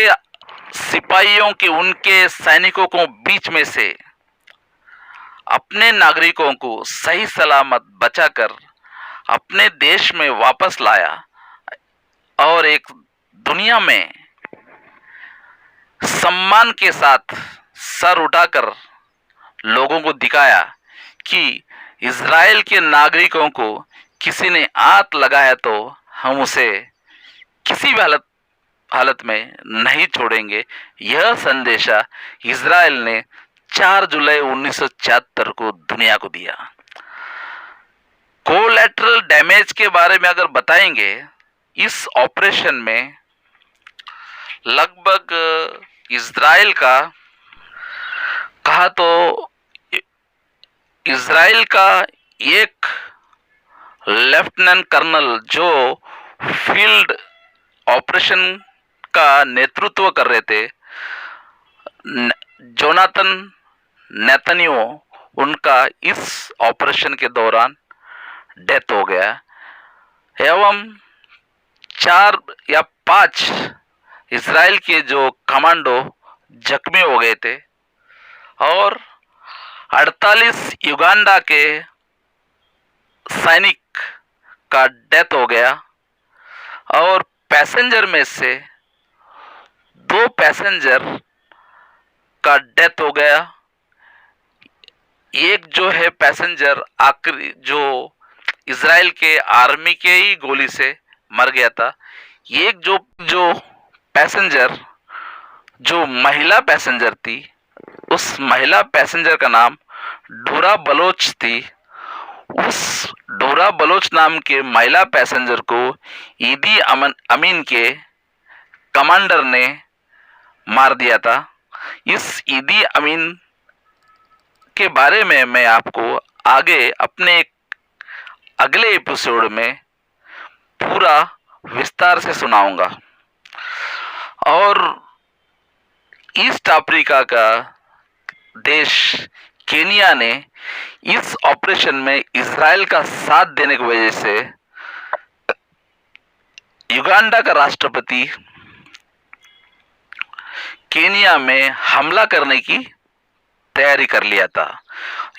[SPEAKER 1] सिपाहियों के, उनके सैनिकों को बीच में से अपने नागरिकों को सही सलामत बचाकर अपने देश में वापस लाया और एक दुनिया में सम्मान के साथ सर उठाकर लोगों को दिखाया कि इजराइल के नागरिकों को किसी ने हाथ लगाया तो हम उसे किसी भी हालत में नहीं छोड़ेंगे। यह संदेशा इजराइल ने 4 जुलाई 1976 को दुनिया को दिया। कोलैटरल डैमेज के बारे में अगर बताएंगे, इस ऑपरेशन में लगभग इजराइल का कहा तो इजराइल का एक लेफ्टिनेंट कर्नल जो फील्ड ऑपरेशन का नेतृत्व कर रहे थे, जोनाथन नेतन्याहू, उनका इस ऑपरेशन के दौरान डेथ हो गया एवं 4 या 5 इजराइल के जो कमांडो जख्मी हो गए थे और 48 युगांडा के सैनिक का डेथ हो गया और पैसेंजर में से 2 पैसेंजर का डेथ हो गया। एक जो है पैसेंजर आखिरी जो इजराइल के आर्मी के ही गोली से मर गया था। एक जो पैसेंजर जो महिला पैसेंजर थी उस महिला पैसेंजर का नाम डोरा बलोच थी। उस डोरा बलोच नाम के महिला पैसेंजर को ईदी अमीन के कमांडर ने मार दिया था। इस ईदी अमीन के बारे में मैं आपको आगे अपने एक अगले एपिसोड में पूरा विस्तार से सुनाऊंगा। और ईस्ट अफ्रीका का देश केनिया ने इस ऑपरेशन में इजराइल का साथ देने की वजह से युगांडा का राष्ट्रपति केनिया में हमला करने की तैयारी कर लिया था।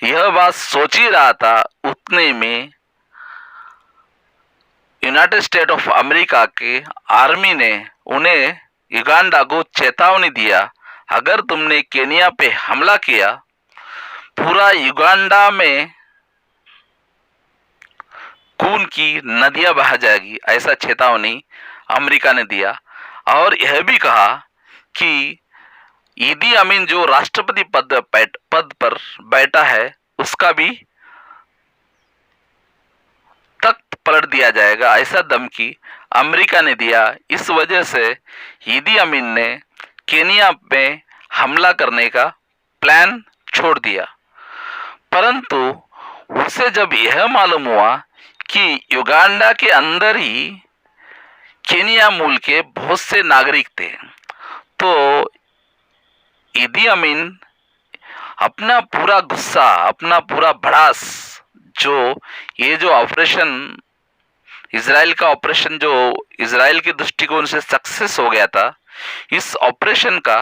[SPEAKER 1] यह बात सोच ही रहा था, उतने में यूनाइटेड स्टेट ऑफ अमेरिका के आर्मी ने उन्हें युगांडा को चेतावनी दिया, अगर तुमने केनिया पे हमला किया पूरा युगांडा में खून की नदियां बहा जाएगी, ऐसा चेतावनी अमेरिका ने दिया। और यह भी कहा कि ईदी अमीन जो राष्ट्रपति पद पर बैठा है उसका भी तख्त पलट दिया जाएगा, ऐसा धमकी अमेरिका ने दिया। इस वजह से ईदी अमीन ने केनिया में हमला करने का प्लान छोड़ दिया। परंतु उसे जब यह मालूम हुआ कि युगांडा के अंदर ही केनिया मूल के बहुत से नागरिक थे, तो ईदी अमीन अपना पूरा गुस्सा, अपना पूरा भड़ास, जो ऑपरेशन इजराइल का ऑपरेशन जो इजराइल के दृष्टिकोण से सक्सेस हो गया था, इस ऑपरेशन का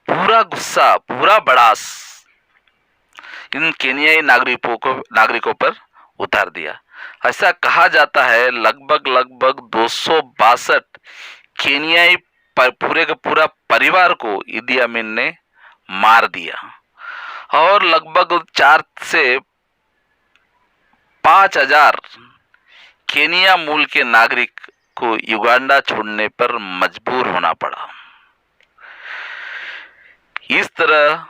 [SPEAKER 1] पूरा गुस्सा, पूरा भड़ास इन केनियाई नागरिकों पर उतार दिया। ऐसा कहा जाता है लगभग 262 केनियाई पूरे का पूरा परिवार को ईदी अमीन ने मार दिया और लगभग 4 से 5,000 केनिया मूल के नागरिक को युगांडा छोड़ने पर मजबूर होना पड़ा। इस तरह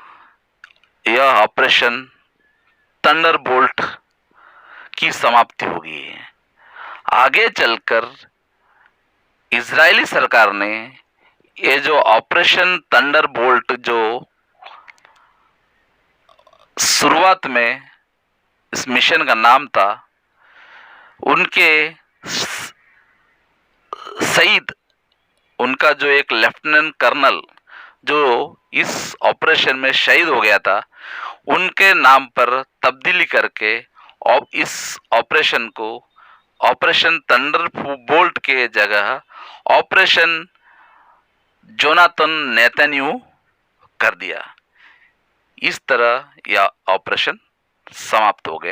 [SPEAKER 1] यह ऑपरेशन थंडरबोल्ट की समाप्ति होगी। आगे चलकर इजरायली सरकार ने ये जो ऑपरेशन थंडरबोल्ट जो शुरुआत में इस मिशन का नाम था, उनके शहीद, उनका जो एक लेफ्टिनेंट कर्नल जो इस ऑपरेशन में शहीद हो गया था, उनके नाम पर तब्दीली करके और इस ऑपरेशन को ऑपरेशन थंडरबोल्ट के जगह ऑपरेशन जोनाथन नेतन्याहू कर दिया। इस तरह यह ऑपरेशन समाप्त हो गया।